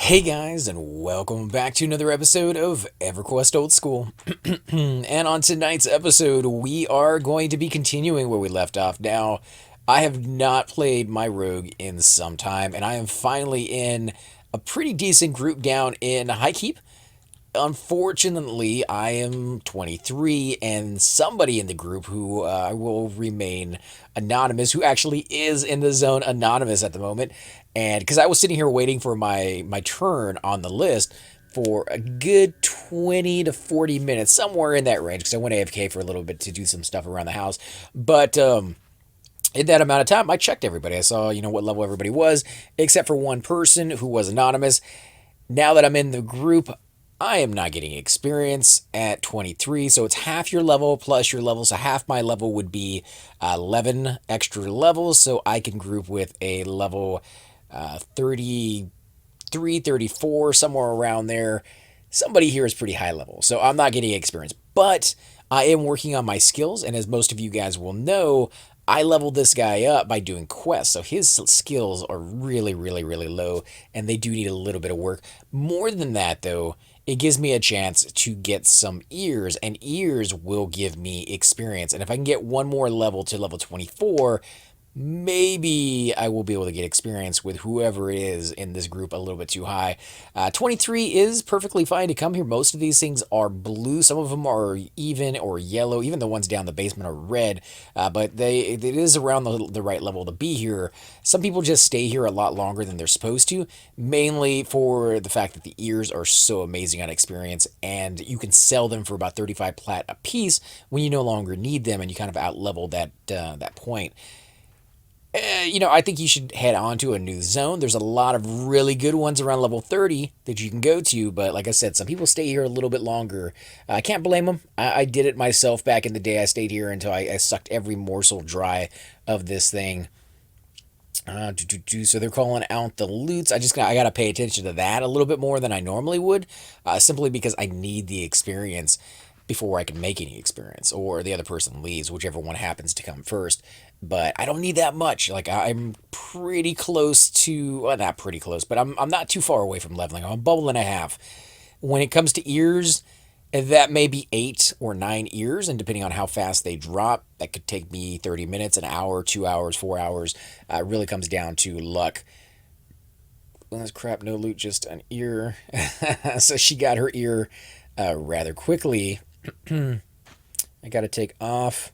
Hey guys, and welcome back to another episode of Everquest Old School. And on tonight's episode, we are going to be continuing where we left off. Now, I have not played my rogue in some time, and I am finally in a pretty decent group down in HighKeep. Unfortunately, I am 23, and somebody in the group who I will remain anonymous, who actually is in the zone anonymous at the moment, and because I was sitting here waiting for my turn on the list for a good 20 to 40 minutes, somewhere in that range, because I went AFK for a little bit to do some stuff around the house, but in that amount of time, I checked everybody. I saw, what level everybody was, except for one person who was anonymous. Now that I'm in the group, I am not getting experience at 23, so it's half your level plus your level. So half my level would be 11 extra levels, so I can group with a level 33, 34, somewhere around there. Somebody here is pretty high level, so I'm not getting experience. But I am working on my skills, and as most of you guys will know, I leveled this guy up by doing quests, so his skills are really, really, really low, and they do need a little bit of work. More than that, though, it gives me a chance to get some ears, and ears will give me experience. And if I can get one more level to level 24, maybe I will be able to get experience with whoever is in this group a little bit too high. 23 is perfectly fine to come here. Most of these things are blue. Some of them are even or yellow. Even the ones down the basement are red. But it is around the right level to be here. Some people just stay here a lot longer than they're supposed to, mainly for the fact that the ears are so amazing on experience, and you can sell them for about 35 plat a piece when you no longer need them, and you kind of out-level that point. I think you should head on to a new zone. There's a lot of really good ones around level 30 that you can go to, but like I said, some people stay here a little bit longer. I can't blame them. I did it myself back in the day. I stayed here until I sucked every morsel dry of this thing. So they're calling out the loots. I gotta pay attention to that a little bit more than I normally would, simply because I need the experience before I can make any experience, or the other person leaves, whichever one happens to come first. But I don't need that much. Like, I'm pretty close to, well, not pretty close, but I'm not too far away from leveling. I'm a bubble and a half. When it comes to ears, that may be 8 or 9 ears, and depending on how fast they drop, that could take me 30 minutes, an hour, 2 hours, 4 hours. It really comes down to luck. Well, that's crap, no loot, just an ear. So she got her ear rather quickly. I gotta take off.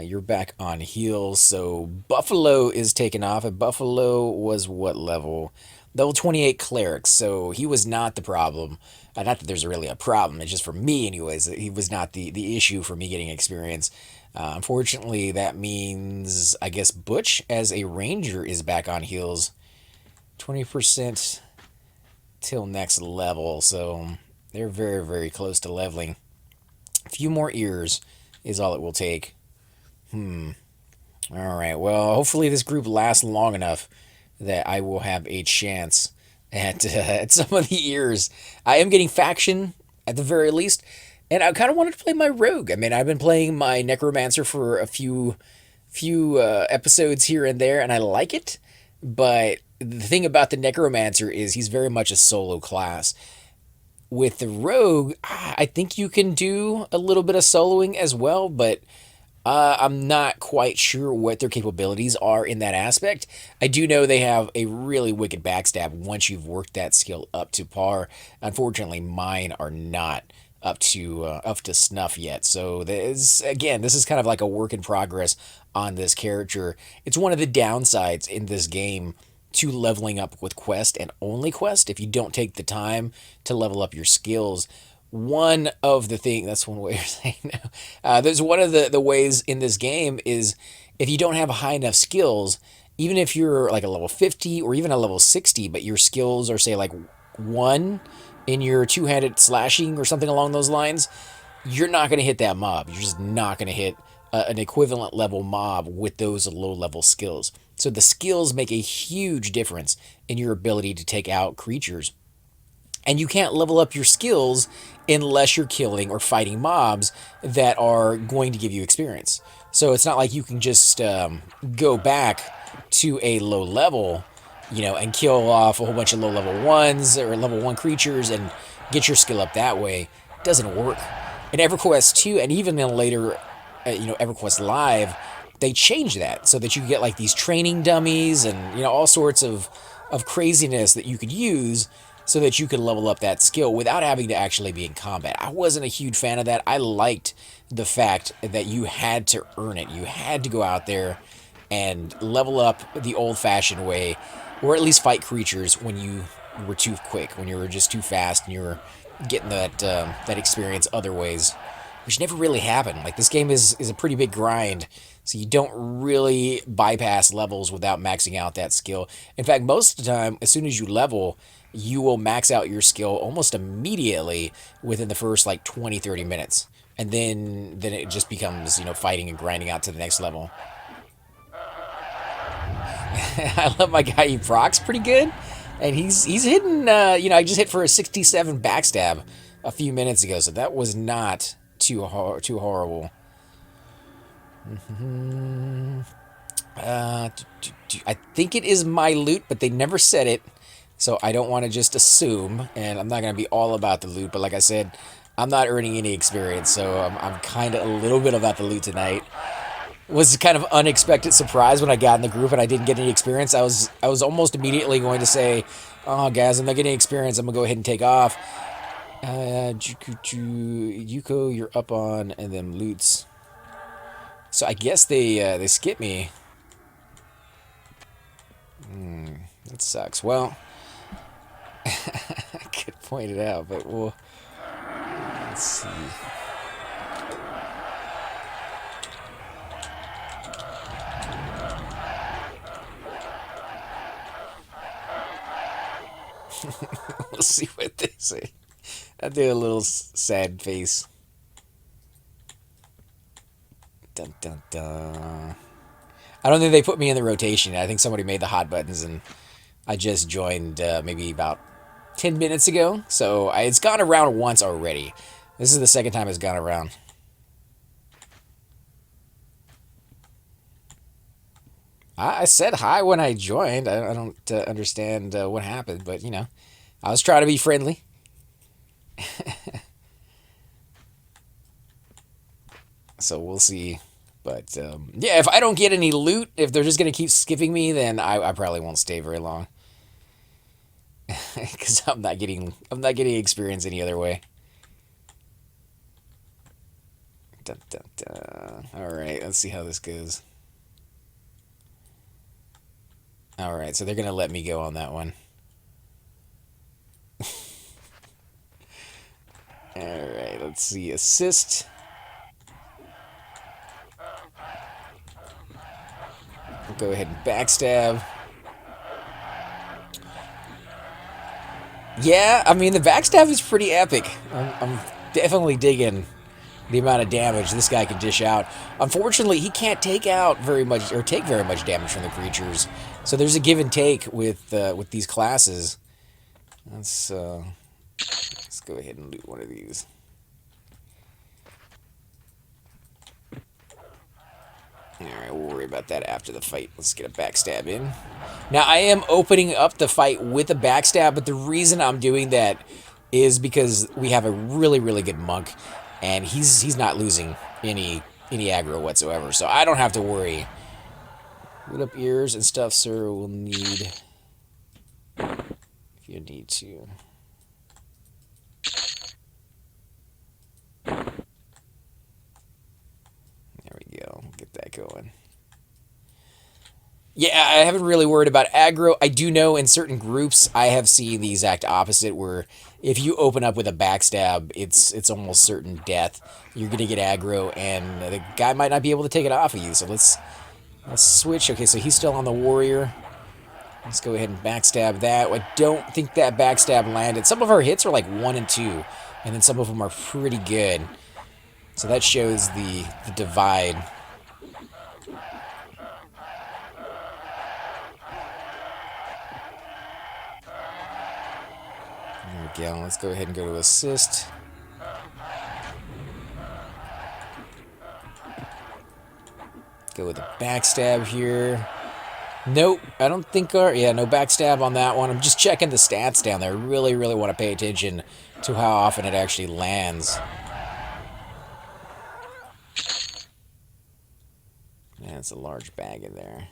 You're back on heels, so Buffalo is taken off. And Buffalo was what level? Level 28 cleric, so he was not the problem. Not that there's really a problem, it's just for me anyways. He was not the issue for me getting experience. Unfortunately, that means, I guess, Butch as a ranger is back on heels. 20% till next level, so they're very, very close to leveling. A few more ears is all it will take. Alright, well, hopefully this group lasts long enough that I will have a chance at some of the ears. I am getting faction, at the very least, and I kind of wanted to play my rogue. I mean, I've been playing my necromancer for a few episodes here and there, and I like it, but the thing about the necromancer is he's very much a solo class. With the rogue, I think you can do a little bit of soloing as well, but I'm not quite sure what their capabilities are in that aspect. I do know they have a really wicked backstab once you've worked that skill up to par. Unfortunately, mine are not up to snuff yet. So this is kind of like a work in progress on this character. It's one of the downsides in this game to leveling up with quest and only quest. If you don't take the time to level up your skills, one of the things, that's one way of saying no. There's one of the ways in this game is if you don't have high enough skills, even if you're like a level 50 or even a level 60, but your skills are, say, like 1 in your two-handed slashing or something along those lines, you're not going to hit that mob. You're just not going to hit an equivalent level mob with those low-level skills. So the skills make a huge difference in your ability to take out creatures. And you can't level up your skills unless you're killing or fighting mobs that are going to give you experience. So it's not like you can just go back to a low level and kill off a whole bunch of low level ones or level one creatures and get your skill up that way. It doesn't work. In EverQuest 2 and even in later, EverQuest Live, they changed that so that you get like these training dummies and all sorts of craziness that you could use so that you could level up that skill without having to actually be in combat. I wasn't a huge fan of that. I liked the fact that you had to earn it. You had to go out there and level up the old-fashioned way, or at least fight creatures when you were too quick, when you were just too fast, and you were getting that experience other ways, which never really happened. Like this game is a pretty big grind, so you don't really bypass levels without maxing out that skill. In fact, most of the time, as soon as you level, you will max out your skill almost immediately within the first like 20-30 minutes. And then it just becomes, fighting and grinding out to the next level. I love my guy. He procs pretty good, and he's hitting. I just hit for a 67 backstab a few minutes ago, so that was not too horrible. I think it is my loot, but they never said it, so I don't want to just assume. And I'm not gonna be all about the loot, but like I said, I'm not earning any experience, so I'm kind of a little bit about the loot tonight. Was kind of unexpected surprise when I got in the group and I didn't get any experience. I was almost immediately going to say, "Oh, guys, I'm not getting experience. I'm gonna go ahead and take off." Yuko, you're up on, and then loots. So I guess they skip me. That sucks. Well, I could point it out, but let's see. We'll see what they say. I do a little sad face. Dun dun dun. I don't think they put me in the rotation. I think somebody made the hot buttons, and I just joined maybe about 10 minutes ago. So it's gone around once already. This is the second time it's gone around. I said hi when I joined. I don't understand what happened, but I was trying to be friendly. So we'll see. But yeah, if I don't get any loot, if they're just gonna keep skipping me, then I probably won't stay very long. Because I'm not getting experience any other way. Dun, dun, dun. All right, let's see how this goes. All right, so they're gonna let me go on that one. All right, let's see. Assist. We'll go ahead and backstab. Yeah, I mean, the backstab is pretty epic. I'm definitely digging the amount of damage this guy can dish out. Unfortunately, he can't take out very much or take very much damage from the creatures. So there's a give and take with these classes. Let's go ahead and loot one of these. Alright, we'll worry about that after the fight. Let's get a backstab in. Now, I am opening up the fight with a backstab, but the reason I'm doing that is because we have a really, really good monk, and he's not losing any aggro whatsoever, so I don't have to worry. Put up ears and stuff, sir. We'll need... if you need to... There we go. Get that going. Yeah, I haven't really worried about aggro. I do know in certain groups I have seen the exact opposite, where if you open up with a backstab, it's almost certain death. You're gonna get aggro, and the guy might not be able to take it off of you. So let's switch. Okay, so he's still on the warrior. Let's go ahead and backstab that. I don't think that backstab landed. Some of our hits are like 1 and 2, and then some of them are pretty good. So that shows the divide. There we go. Let's go ahead and go to assist. Go with a backstab here. Nope, I don't think yeah, no backstab on that one. I'm just checking the stats down there. I really, really want to pay attention to how often it actually lands. Yeah, it's a large bag in there.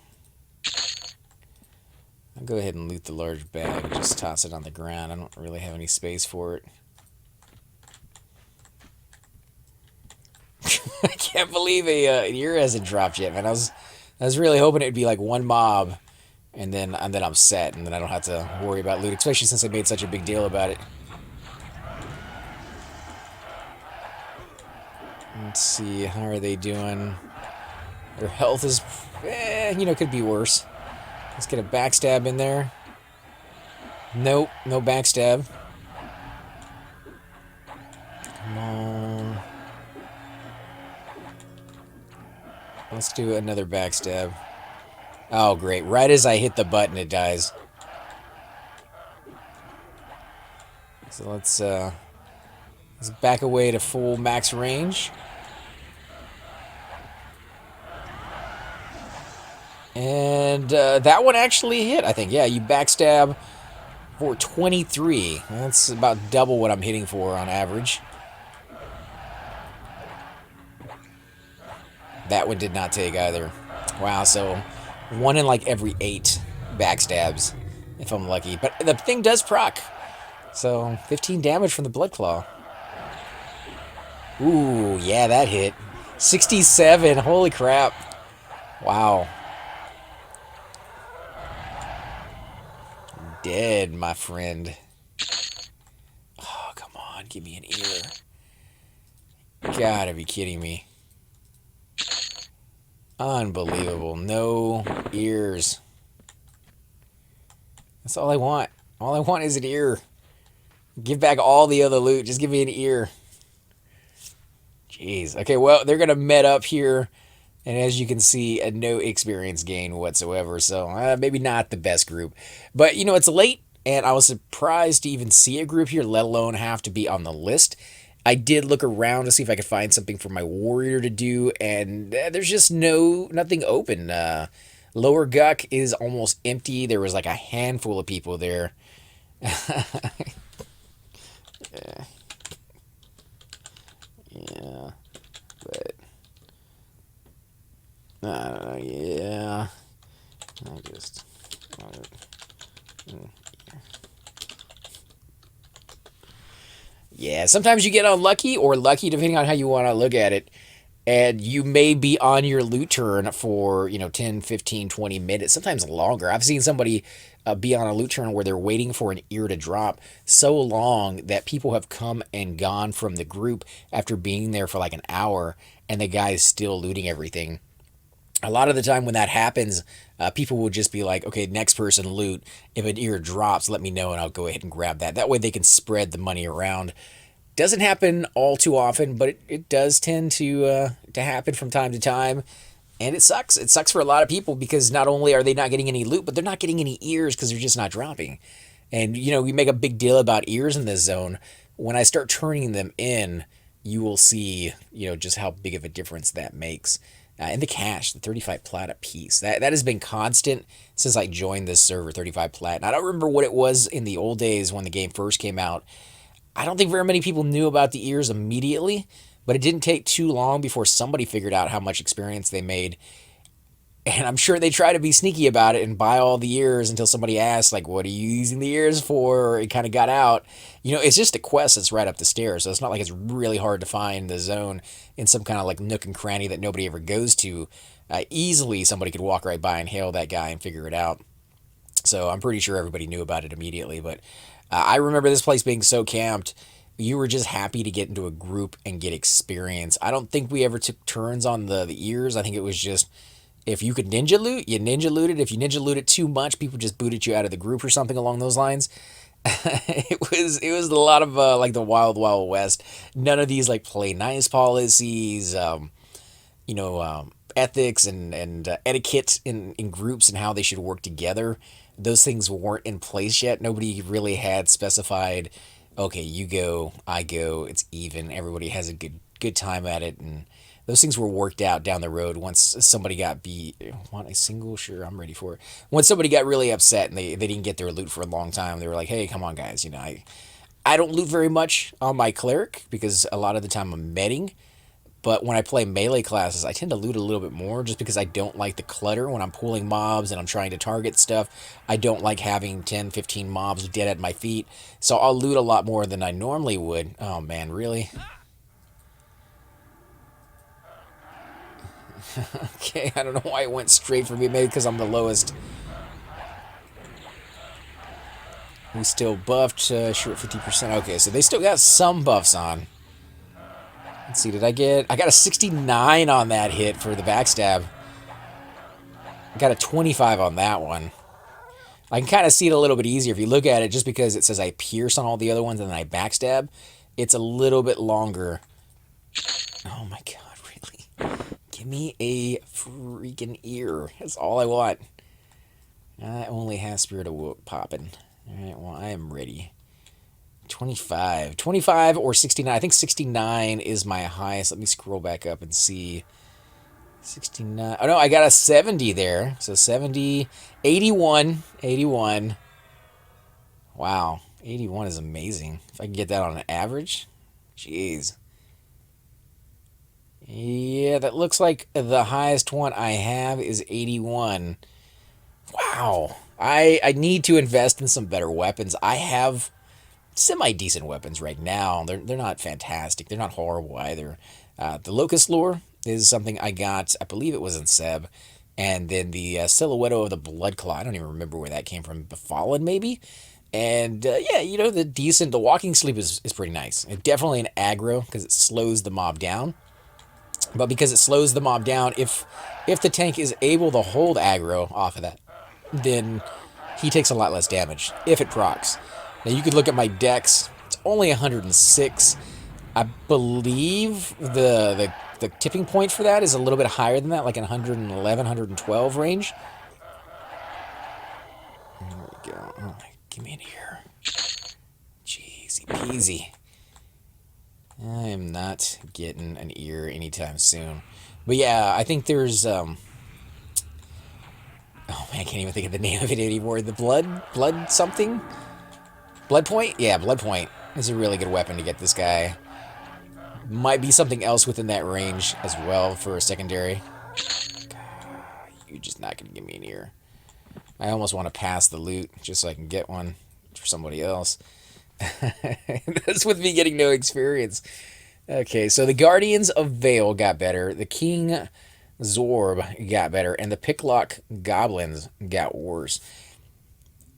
I'll go ahead and loot the large bag and just toss it on the ground. I don't really have any space for it. I can't believe an ear hasn't dropped yet, man. I was really hoping it'd be like one mob, and then I'm set, and then I don't have to worry about loot, especially since I made such a big deal about it. Let's see, how are they doing? Their health is, could be worse. Let's get a backstab in there. Nope, no backstab. Come on. Let's do another backstab. Oh, great. Right as I hit the button, it dies. So let's back away to full max range. And that one actually hit, I think. Yeah, you backstab for 23. That's about double what I'm hitting for on average. That one did not take either. Wow, so one in like every 8 backstabs, if I'm lucky. But the thing does proc. So 15 damage from the Blood Claw. Ooh, yeah, that hit. 67, holy crap. Wow. Dead, my friend. Oh, come on, give me an ear. Gotta be kidding me. Unbelievable. No ears. That's all I want. All I want is an ear. Give back all the other loot. Just give me an ear. Jeez. Okay, well, they're going to met up here. And as you can see, no experience gain whatsoever. So maybe not the best group. But, it's late. And I was surprised to even see a group here, let alone have to be on the list. I did look around to see if I could find something for my warrior to do, and there's just nothing open. Lower Guck is almost empty. There was like a handful of people there. Yeah, yeah, but yeah. I just. Yeah, sometimes you get unlucky or lucky, depending on how you want to look at it. And you may be on your loot turn for, 10, 15, 20 minutes, sometimes longer. I've seen somebody be on a loot turn where they're waiting for an ear to drop so long that people have come and gone from the group after being there for like an hour, and the guy is still looting everything. A lot of the time when that happens, people will just be like, okay, next person loot. If an ear drops, let me know and I'll go ahead and grab that. That way they can spread the money around. Doesn't happen all too often, but it does tend to happen from time to time. And it sucks. It sucks for a lot of people because not only are they not getting any loot, but they're not getting any ears because they're just not dropping. And, we make a big deal about ears in this zone. When I start turning them in, you will see, just how big of a difference that makes. And the cash, the 35 plat a piece. That has been constant since I joined this server, 35 plat. And I don't remember what it was in the old days when the game first came out. I don't think very many people knew about the ears immediately, but it didn't take too long before somebody figured out how much experience they made. And I'm sure they try to be sneaky about it and buy all the ears until somebody asked, like, what are you using the ears for? Or it kind of got out. It's just a quest that's right up the stairs, so it's not like it's really hard to find the zone in some kind of like nook and cranny that nobody ever goes to. Easily somebody could walk right by and hail that guy and figure it out. So I'm pretty sure everybody knew about it immediately, but I remember this place being so camped. You were just happy to get into a group and get experience. I don't think we ever took turns on the ears. I think it was just if you could ninja loot, you ninja looted. If you ninja looted too much, people just booted you out of the group or something along those lines. It was a lot of like the wild wild west. None of these like play nice policies, ethics and etiquette in groups and how they should work together. Those things weren't in place yet. Nobody really had specified, okay, you go, I go, it's even. Everybody has a good good time at it, and those things were worked out down the road once somebody got beat. Want a single? Sure, I'm ready for it. Once somebody got really upset and they didn't get their loot for a long time, they were like, hey, come on, guys. I don't loot very much on my cleric because a lot of the time I'm medding. But when I play melee classes, I tend to loot a little bit more just because I don't like the clutter when I'm pulling mobs and I'm trying to target stuff. I don't like having 10, 15 mobs dead at my feet. So I'll loot a lot more than I normally would. Oh man, really? Okay, I don't know why it went straight for me. Maybe because I'm the lowest. We still buffed, short 50%. Okay, so they still got some buffs on. Let's see, I got a 69 on that hit for the backstab. I got a 25 on that one. I can kind of see it a little bit easier if you look at it, just because it says I pierce on all the other ones and then I backstab. It's a little bit longer. Oh my god, really? Give me a freaking ear. That's all I want. I only have Spirit Awoke popping. Alright, well, I am ready. 25. 25 or 69. I think 69 is my highest. Let me scroll back up and see. 69. Oh, no, I got a 70 there. So 70. 81. 81. Wow. 81 is amazing. If I can get that on an average. Jeez. Yeah, that looks like the highest one I have is 81. Wow. I need to invest in some better weapons. I have semi-decent weapons right now. They're not fantastic. They're not horrible either. The Locust Lore is something I got, I believe it was in Seb. And then the Silhouetto of the Blood Claw. I don't even remember where that came from. Befallen, maybe? And yeah, the Walking Sleep is pretty nice. It's definitely an aggro because it slows the mob down. But because it slows the mob down, if the tank is able to hold aggro off of that, then he takes a lot less damage if it procs. Now you could look at my dex. It's only 106. I believe the tipping point for that is a little bit higher than that, like in 111, 112 range. There we go. Oh, give me in here. Jeezy peasy. I am not getting an ear anytime soon. But yeah, I think there's oh man, I can't even think of the name of it anymore. The blood something? Blood Point? Yeah, Blood Point is a really good weapon to get this guy. Might be something else within that range as well for a secondary. God, you're just not going to give me an ear. I almost want to pass the loot just so I can get one for somebody else. That's with me getting no experience. Okay, so the Guardians of Vale got better. The King Zorb got better. And the Picklock Goblins got worse.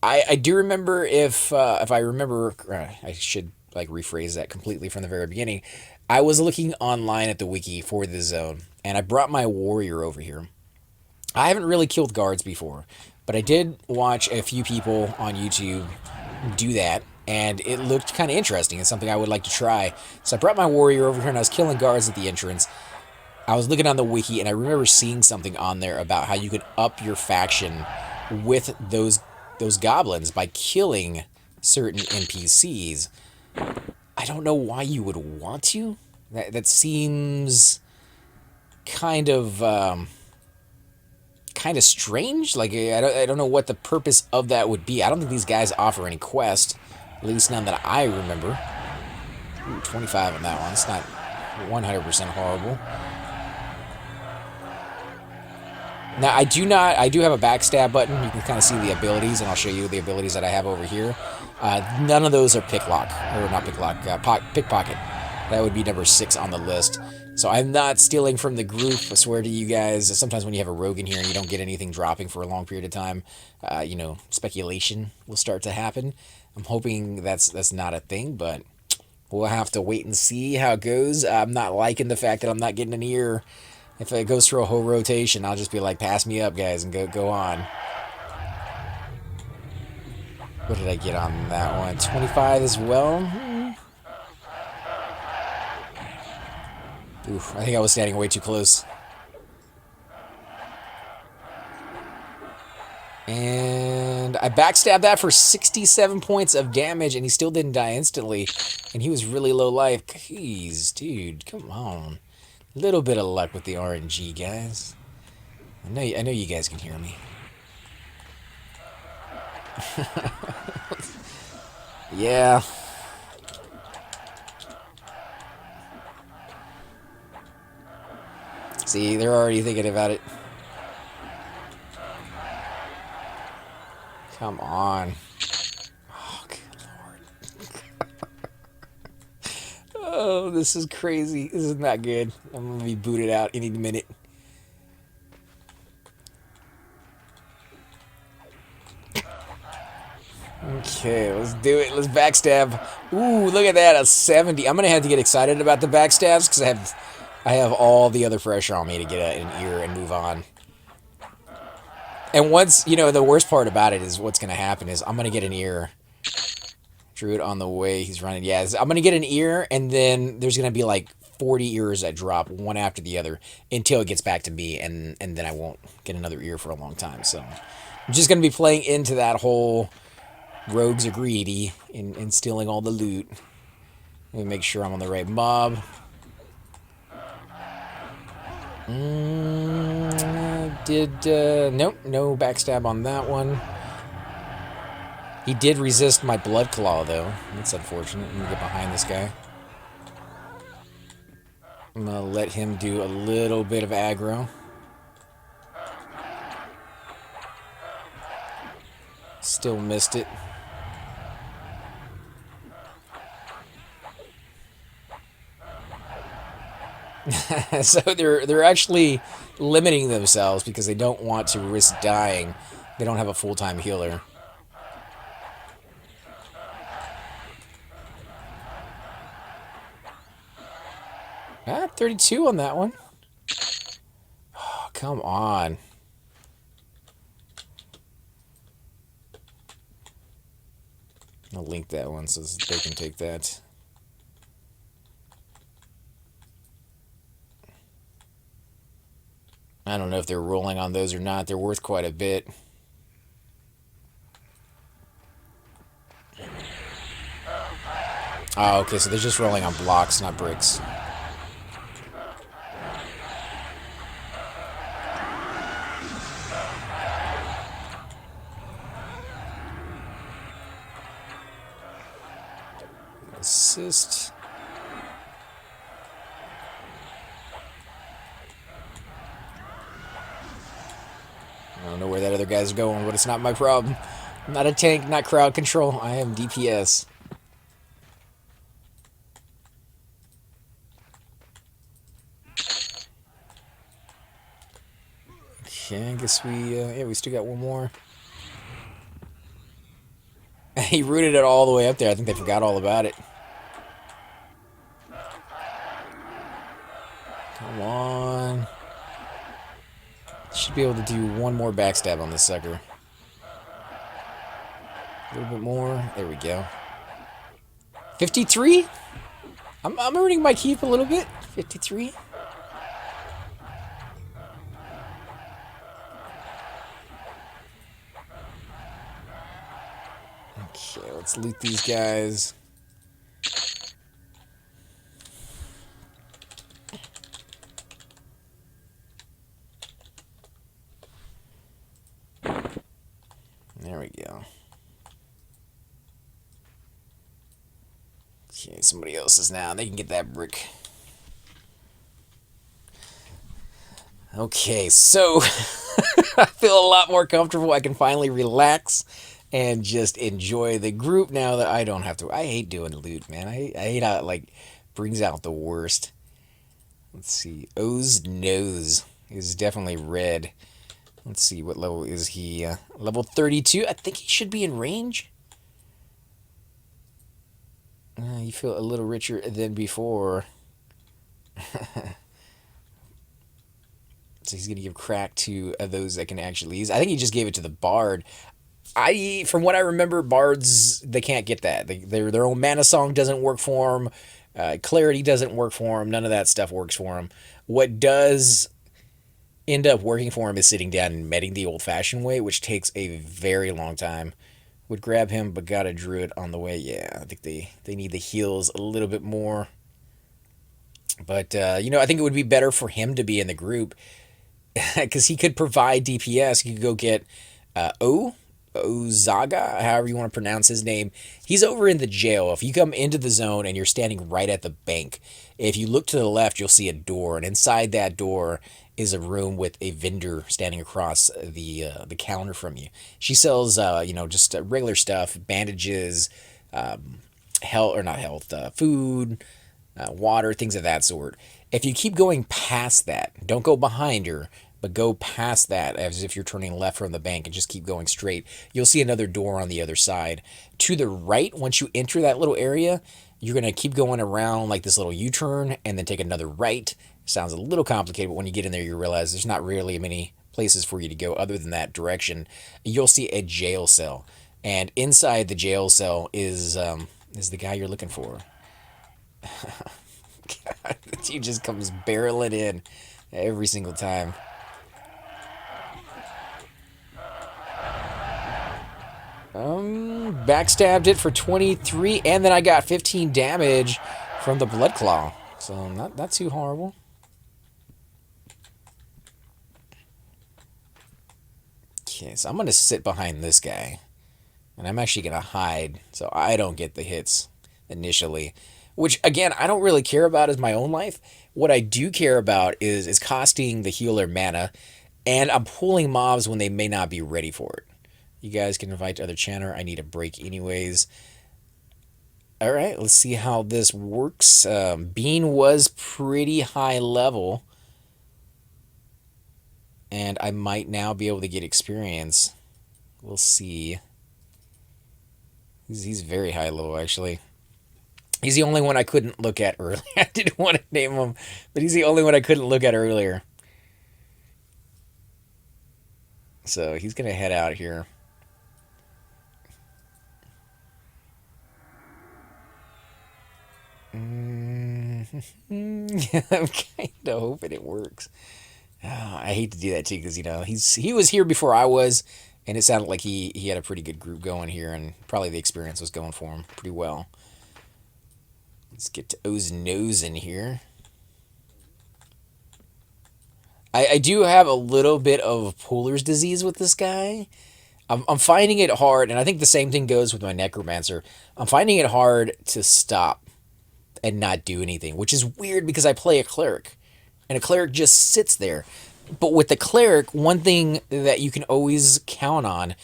I do remember if I remember, I should like rephrase that completely from the very beginning. I was looking online at the wiki for the zone, and I brought my warrior over here. I haven't really killed guards before, but I did watch a few people on YouTube do that, and it looked kind of interesting. It's something I would like to try. So I brought my warrior over here, and I was killing guards at the entrance. I was looking on the wiki, and I remember seeing something on there about how you could up your faction with those goblins by killing certain NPCs. I don't know why you would want to. That seems kind of strange. Like I don't know what the purpose of that would be. I don't think these guys offer any quest, at least none that I remember. Ooh, 25 on that one. It's not 100% horrible. Now, I do have a backstab button. You can kind of see the abilities, and I'll show you the abilities that I have over here. None of those are pickpocket. That would be number 6 on the list. So I'm not stealing from the group. I swear to you guys, sometimes when you have a rogue in here and you don't get anything dropping for a long period of time, speculation will start to happen. I'm hoping that's not a thing, but we'll have to wait and see how it goes. I'm not liking the fact that I'm not getting an ear. If it goes through a whole rotation, I'll just be like, pass me up, guys, and go on. What did I get on that one? 25 as well? Oof, I think I was standing way too close. And I I backstabbed that for 67 points of damage, and he still didn't die instantly. And he was really low life. Jeez, dude, come on. A little bit of luck with the RNG, guys. I know you guys can hear me. Yeah. See, they're already thinking about it. Come on. Oh, good lord. Oh, this is crazy. This is not good. I'm going to be booted out any minute. Okay, let's do it. Let's backstab. Ooh, look at that, a 70. I'm going to have to get excited about the backstabs because I have all the other pressure on me to get an ear and move on. And once, you know, the worst part about it is what's going to happen is I'm going to get an ear. Druid on the way. He's running. Yeah, I'm going to get an ear, and then there's going to be like 40 ears that drop one after the other until it gets back to me, and then I won't get another ear for a long time. So I'm just going to be playing into that whole rogues are greedy and stealing all the loot. Let me make sure I'm on the right mob. Nope, no backstab on that one. He did resist my blood claw, though. That's unfortunate. Let me get behind this guy. I'm gonna let him do a little bit of aggro. Still missed it. So they're actually limiting themselves because they don't want to risk dying. They don't have a full-time healer. Ah, 32 on that one. Oh, come on. I'll link that one so they can take that. I don't know if they're rolling on those or not. They're worth quite a bit. Oh, okay, so they're just rolling on blocks, not bricks. Assist. I don't know where that other guy's going, but it's not my problem. I'm not a tank, not crowd control. I am DPS. Okay, I guess we still got one more. He rooted it all the way up there. I think they forgot all about it. Come on. Should be able to do one more backstab on this sucker. A little bit more. There we go. 53? I'm earning my keep a little bit. 53. Okay, let's loot these guys. There we go. Okay, somebody else is now. They can get that brick. Okay, so I feel a lot more comfortable. I can finally relax and just enjoy the group now that I don't have to. I hate doing loot, man. I hate how it, like, brings out the worst. Let's see. O's nose is definitely red. Let's see, what level is he? Level 32. I think he should be in range. You feel a little richer than before. So he's going to give crack to those that can actually use. I think he just gave it to the bard. From what I remember, bards, they can't get that. Their own mana song doesn't work for them. Clarity doesn't work for them. None of that stuff works for them. What does end up working for him is sitting down and meting the old-fashioned way, which takes a very long time. Would grab him, but got a druid on the way. Yeah, I think they need the heals a little bit more. But, I think it would be better for him to be in the group because he could provide DPS. You could go get Ozaga, however you want to pronounce his name. He's over in the jail. If you come into the zone and you're standing right at the bank, if you look to the left, you'll see a door, and inside that door is a room with a vendor standing across the counter from you. She sells, just regular stuff, bandages, health or not health, food, water, things of that sort. If you keep going past that, don't go behind her, but go past that as if you're turning left from the bank and just keep going straight. You'll see another door on the other side. To the right, once you enter that little area, you're going to keep going around like this little U-turn and then take another right. Sounds a little complicated, but when you get in there, you realize there's not really many places for you to go other than that direction. You'll see a jail cell. And inside the jail cell is the guy you're looking for. God, he just comes barreling in every single time. Backstabbed it for 23, and then I got 15 damage from the Blood Claw. So not too horrible. Okay, so I'm going to sit behind this guy. And I'm actually going to hide so I don't get the hits initially. Which, again, I don't really care about as my own life. What I do care about is costing the healer mana. And I'm pulling mobs when they may not be ready for it. You guys can invite to other channel. I need a break anyways. All right, let's see how this works. Bean was pretty high level. And I might now be able to get experience. We'll see. He's very high level, actually. He's the only one I couldn't look at earlier. I didn't want to name him, but he's the only one I couldn't look at earlier. So he's going to head out here. I'm kind of hoping it works. Oh, I hate to do that too because, he was here before I was, and it sounded like he had a pretty good group going here, and probably the experience was going for him pretty well. Let's get to O's nose in here. I do have a little bit of Puller's disease with this guy. I'm finding it hard, and I think the same thing goes with my Necromancer. I'm finding it hard to stop and not do anything, which is weird because I play a Cleric, and a Cleric just sits there. But with the Cleric, one thing that you can always count on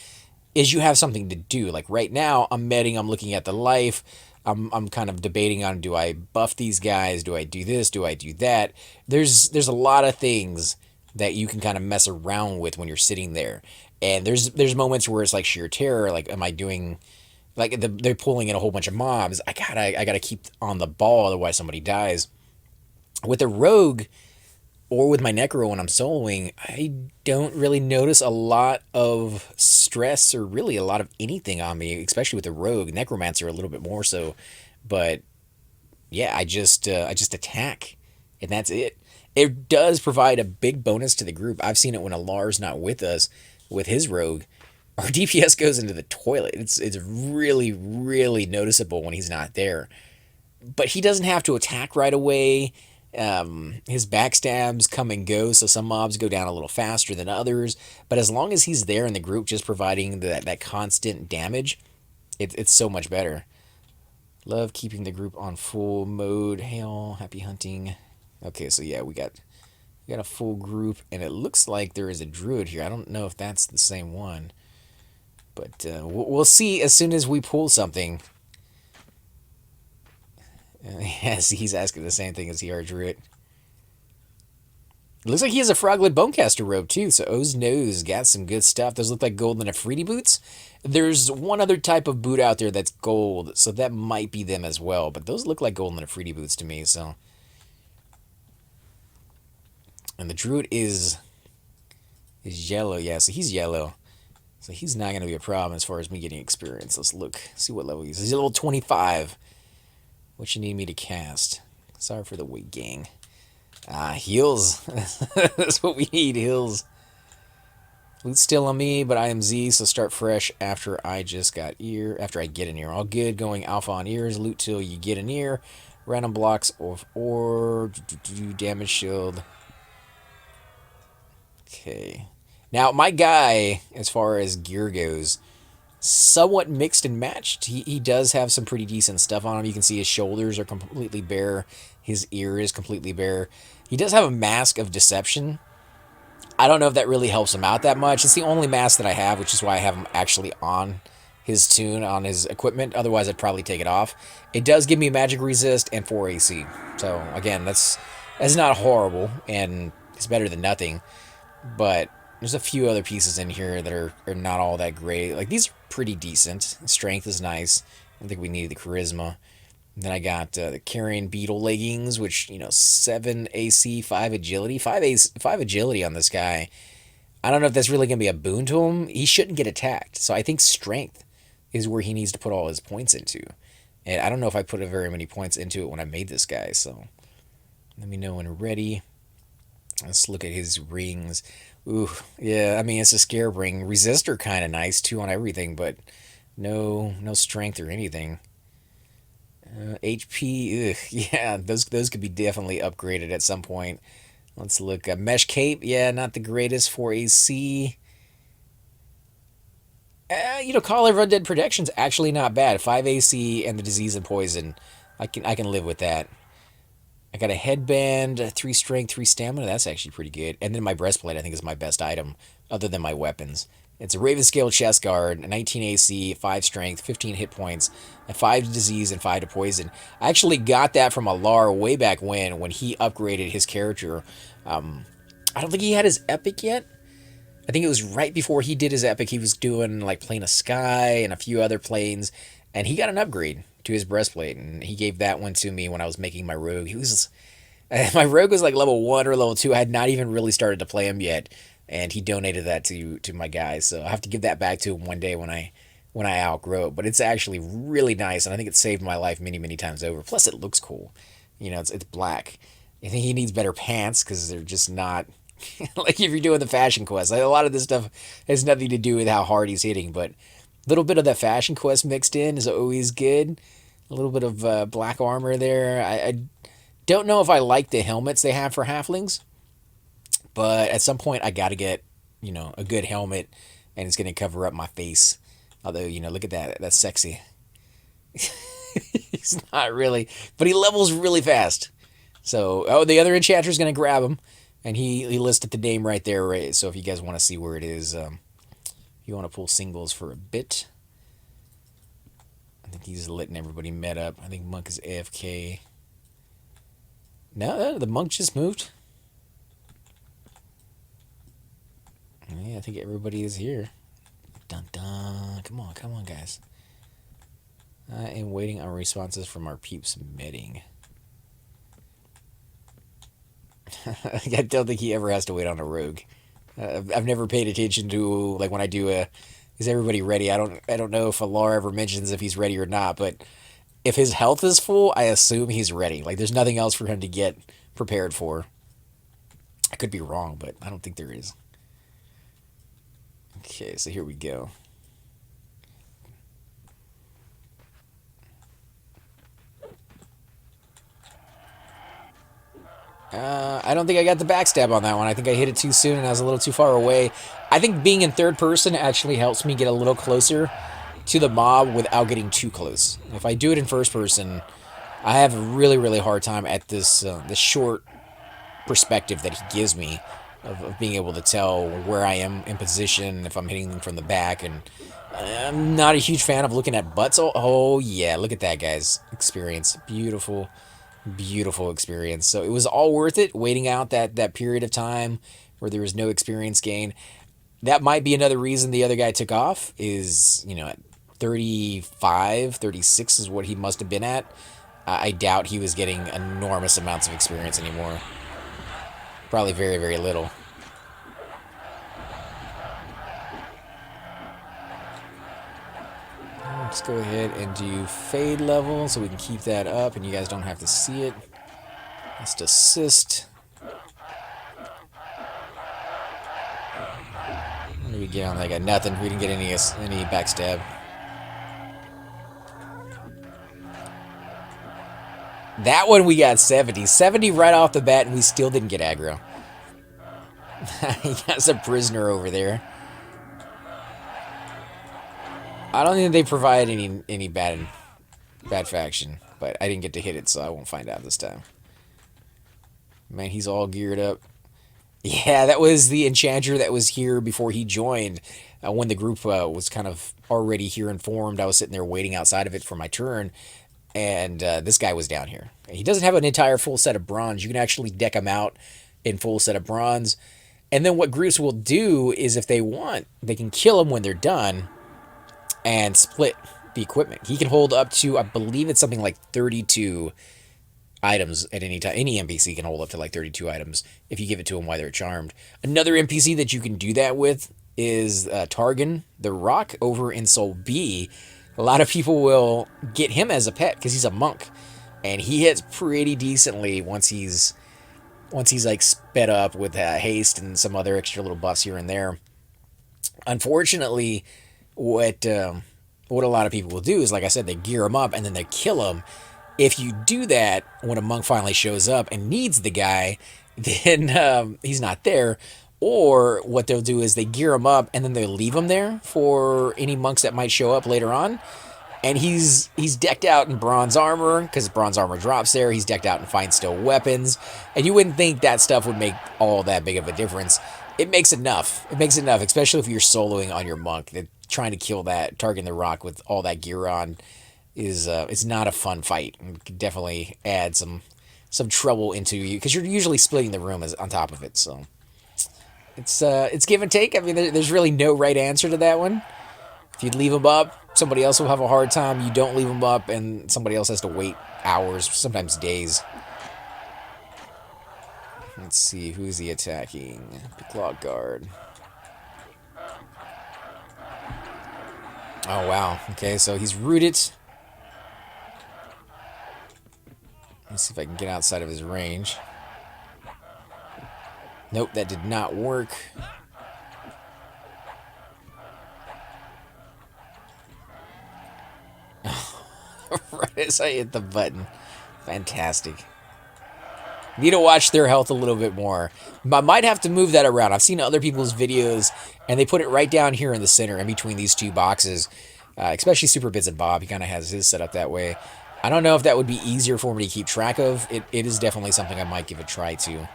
is you have something to do. Like right now, I'm meting, I'm looking at the life, I'm kind of debating on, do I buff these guys? Do I do this? Do I do that? There's a lot of things that you can kind of mess around with when you're sitting there. And there's moments where it's like sheer terror. Like, am I doing, like they're pulling in a whole bunch of mobs? I gotta keep on the ball, otherwise somebody dies. With a rogue or with my Necro when I'm soloing, I don't really notice a lot of stress or really a lot of anything on me, especially with the rogue. Necromancer a little bit more so, but yeah, I just attack, and that's it. It does provide a big bonus to the group. I've seen it when Alar's not with us with his rogue. Our DPS goes into the toilet. It's really, really noticeable when he's not there. But he doesn't have to attack right away. His backstabs come and go, so some mobs go down a little faster than others. But as long as he's there in the group, just providing that constant damage, it's so much better. Love keeping the group on full mode. Hail, happy hunting. Okay, so yeah, we got a full group, and it looks like there is a druid here. I don't know if that's the same one, but we'll see as soon as we pull something. Yes, he's asking the same thing as he, our druid. It looks like he has a Froglet Bonecaster robe too, so O's nose got some good stuff. Those look like golden Afridi boots. There's one other type of boot out there that's gold, so that might be them as well, but those look like golden Afridi boots to me, so. And the druid is yellow, yeah, so he's yellow. So he's not going to be a problem as far as me getting experience. Let's look, see what level he is. He's a level 25. What you need me to cast? Sorry for the wait, gang. Ah, heals. That's what we need, heals. Loot's still on me, but I am Z, so start fresh after I just got ear. After I get an ear. All good, going alpha on ears. Loot till you get an ear. Random blocks of ore. Damage shield. Okay. Now, my guy, as far as gear goes, somewhat mixed and matched. He does have some pretty decent stuff on him. You can see his shoulders are completely bare. His ear is completely bare. He does have a mask of deception. I don't know if that really helps him out that much. It's the only mask that I have, which is why I have him actually on his tune, on his equipment. Otherwise, I'd probably take it off. It does give me magic resist and 4 AC. So, again, that's not horrible, and it's better than nothing. But there's a few other pieces in here that are not all that great. Like, these are pretty decent. Strength is nice. I don't think we needed the charisma. Then I got the carrion beetle leggings, which, 7 AC, 5 agility. 5 agility on this guy. I don't know if that's really going to be a boon to him. He shouldn't get attacked. So I think strength is where he needs to put all his points into. And I don't know if I put very many points into it when I made this guy. So let me know when ready. Let's look at his rings. Ooh, yeah, I mean, it's a scarab ring. Resistor kind of nice, too, on everything, but no strength or anything. HP, ugh, yeah, those could be definitely upgraded at some point. Let's look. Mesh cape, yeah, not the greatest for AC. Call of Undead Protection's actually not bad. 5 AC and the disease and poison. I can live with that. I got a headband, 3 strength, 3 stamina. That's actually pretty good. And then my breastplate, I think, is my best item, other than my weapons. It's a Raven Scale chest guard, 19 AC, 5 strength, 15 hit points, and 5 disease and 5 to poison. I actually got that from Alar way back when he upgraded his character. I don't think he had his epic yet. I think it was right before he did his epic. He was doing like Plane of Sky and a few other planes, and he got an upgrade to his breastplate, and he gave that one to me when I was making my rogue. My rogue was like level 1 or level 2. I had not even really started to play him yet, and he donated that to my guys. So I have to give that back to him one day when I outgrow it. But it's actually really nice, and I think it saved my life many times over. Plus, it looks cool. It's black. I think he needs better pants because they're just not like if you're doing the fashion quest. Like, a lot of this stuff has nothing to do with how hard he's hitting, but a little bit of that fashion quest mixed in is always good. A little bit of black armor there. I don't know if I like the helmets they have for halflings, but at some point I got to get, a good helmet, and it's going to cover up my face. Although, look at that. That's sexy. He's not really, but he levels really fast. So, the other enchanter's going to grab him, and he listed the name right there. Right? So if you guys want to see where it is, if you want to pull singles for a bit. I think he's letting everybody met up. I think Monk is AFK. No, the Monk just moved. Yeah, I think everybody is here. Dun dun. Come on, guys. I am waiting on responses from our peeps medding. I don't think he ever has to wait on a rogue. I've never paid attention to, like, when I do is everybody ready? I don't know if Alar ever mentions if he's ready or not, but if his health is full, I assume he's ready. Like, there's nothing else for him to get prepared for. I could be wrong, but I don't think there is. Okay, so here we go. I don't think I got the backstab on that one. I think I hit it too soon and I was a little too far away. I think being in third person actually helps me get a little closer to the mob without getting too close. If I do it in first person, I have a really hard time at this short perspective that he gives me of being able to tell where I am in position, if I'm hitting them from the back. And I'm not a huge fan of looking at butts. Oh yeah, look at that, guys. Experience. Beautiful experience. So it was all worth it, waiting out that period of time where there was no experience gain. That might be another reason the other guy took off, is, at 35, 36 is what he must have been at. I doubt he was getting enormous amounts of experience anymore. Probably very little. Let's go ahead and do fade level so we can keep that up and you guys don't have to see it. Let's assist. We get on. I got nothing. We didn't get any backstab. That one we got 70. 70 right off the bat, and we still didn't get aggro. He got a prisoner over there. I don't think they provide any bad faction, but I didn't get to hit it, so I won't find out this time. Man, he's all geared up. Yeah, that was the enchanter that was here before he joined. When the group was kind of already here and formed, I was sitting there waiting outside of it for my turn, and this guy was down here. He doesn't have an entire full set of bronze. You can actually deck him out in full set of bronze. And then what groups will do is if they want, they can kill him when they're done and split the equipment. He can hold up to, I believe it's something like 32 items at any time. Any NPC can hold up to like 32 items if you give it to them while they're charmed. Another NPC that you can do that with is Targon the Rock over in Soul B. A lot of people will get him as a pet because he's a monk, and he hits pretty decently once he's like sped up with haste and some other extra little buffs here and there. Unfortunately, what a lot of people will do is, like I said, they gear him up and then they kill him. If you do that when a monk finally shows up and needs the guy, then he's not there. Or what they'll do is they gear him up and then they'll leave him there for any monks that might show up later on. And he's decked out in bronze armor, because bronze armor drops there. He's decked out in fine steel weapons. And you wouldn't think that stuff would make all that big of a difference. It makes enough. It makes enough, especially if you're soloing on your monk. Trying to kill that Targon the Rock with all that gear on is it's not a fun fight. It can definitely add some trouble into you, because you're usually splitting the room on top of it. So it's give and take. I mean, there's really no right answer to that one. If you leave them up, somebody else will have a hard time. You don't leave them up, and somebody else has to wait hours, sometimes days. Let's see, who's he attacking? The Claw Guard. Oh, wow. Okay, so he's rooted. Let's see if I can get outside of his range. Nope, that did not work. Right as I hit the button. Fantastic. Need to watch their health a little bit more. I might have to move that around. I've seen other people's videos, and they put it right down here in the center, in between these two boxes. Especially Super Bits and Bob. He kind of has his set up that way. I don't know if that would be easier for me to keep track of. It is definitely something I might give a try to.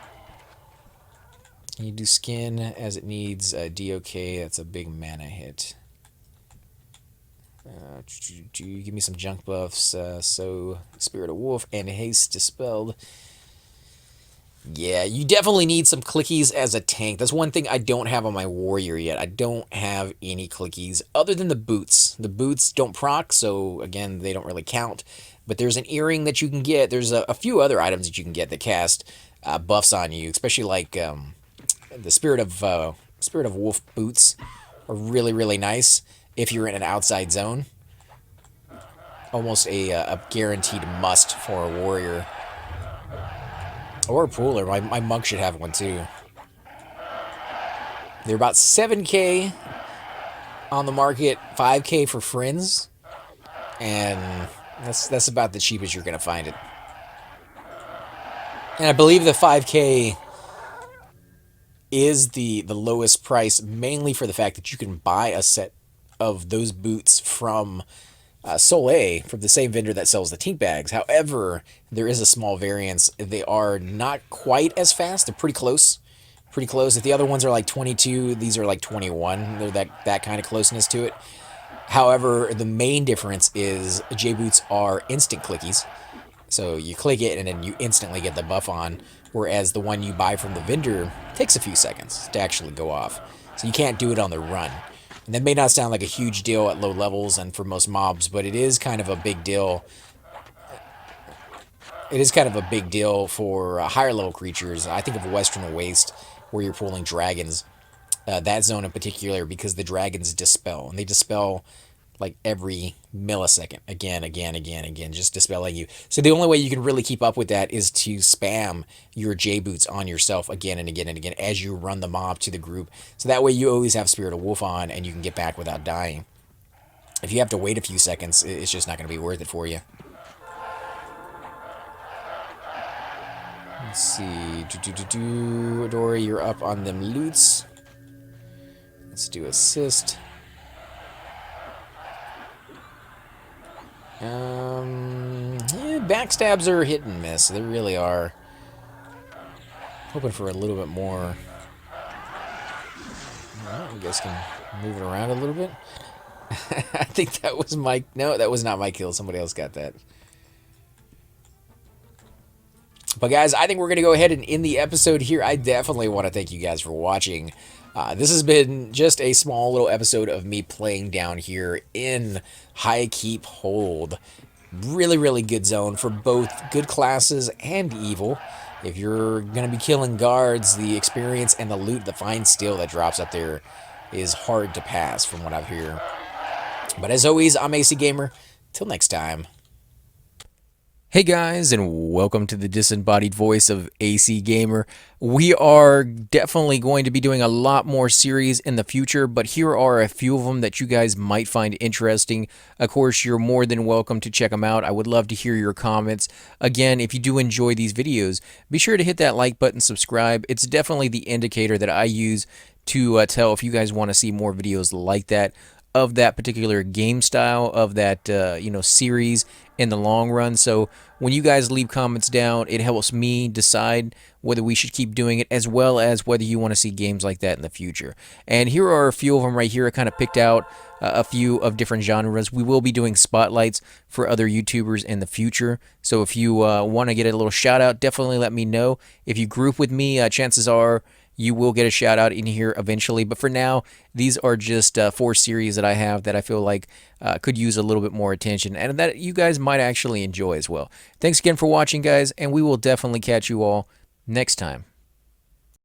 You do skin as it needs. DOK, that's a big mana hit. Give me some junk buffs. So, Spirit of Wolf and Haste Dispelled. Yeah, you definitely need some clickies as a tank. That's one thing I don't have on my warrior yet. I don't have any clickies other than the boots. The boots don't proc, so again, they don't really count. But there's an earring that you can get. There's a few other items that you can get that cast buffs on you, especially like the Spirit of Wolf boots are really, really nice if you're in an outside zone. Almost a guaranteed must for a warrior. Or a pooler. My monk should have one too. They're about 7K on the market, 5K for friends, and that's about the cheapest you're gonna find it. And I believe the 5K is the lowest price, mainly for the fact that you can buy a set of those boots from Soul A, from the same vendor that sells the tink bags. However, there is a small variance. They are not quite as fast. They're pretty close. Pretty close. If the other ones are like 22, these are like 21. They're that kind of closeness to it. However, the main difference is J-boots are instant clickies. So you click it and then you instantly get the buff on, whereas the one you buy from the vendor takes a few seconds to actually go off. So you can't do it on the run. And that may not sound like a huge deal at low levels and for most mobs, but it is kind of a big deal. It is kind of a big deal for higher level creatures. I think of Western Waste, where you're pulling dragons. That zone in particular, because the dragons dispel. And they dispel like every millisecond, again, just dispelling you. So the only way you can really keep up with that is to spam your J boots on yourself again and again and again as you run the mob to the group. So that way you always have Spirit of Wolf on and you can get back without dying. If you have to wait a few seconds, it's just not going to be worth it for you. Let's see. Dory, you're up on them loots. Let's do assist. Backstabs are hit and miss. They really are. Hoping for a little bit more. Well, you guys can move it around a little bit. I think that was my... No, that was not my kill. Somebody else got that. But guys, I think we're going to go ahead and end the episode here. I definitely want to thank you guys for watching. This has been just a small little episode of me playing down here in HighKeep Hold. Really, really good zone for both good classes and evil. If you're going to be killing guards, the experience and the loot, the fine steel that drops up there is hard to pass from what I've heard. But as always, I'm AC Gamer. Till next time. Hey guys, and welcome to the disembodied voice of AC Gamer. We are definitely going to be doing a lot more series in the future, but here are a few of them that you guys might find interesting. Of course, you're more than welcome to check them out. I would love to hear your comments. Again, if you do enjoy these videos, be sure to hit that like button, subscribe. It's definitely the indicator that I use to tell if you guys want to see more videos like that, of that particular game style, of that series in the long run. So when you guys leave comments down, it helps me decide whether we should keep doing it, as well as whether you want to see games like that in the future. And here are a few of them right here. I kind of picked out a few of different genres. We will be doing spotlights for other YouTubers in the future. So if you want to get a little shout out, definitely let me know. If you group with me, chances are you will get a shout out in here eventually. But for now, these are just 4 series that I have that I feel like could use a little bit more attention and that you guys might actually enjoy as well. Thanks again for watching, guys, and we will definitely catch you all next time.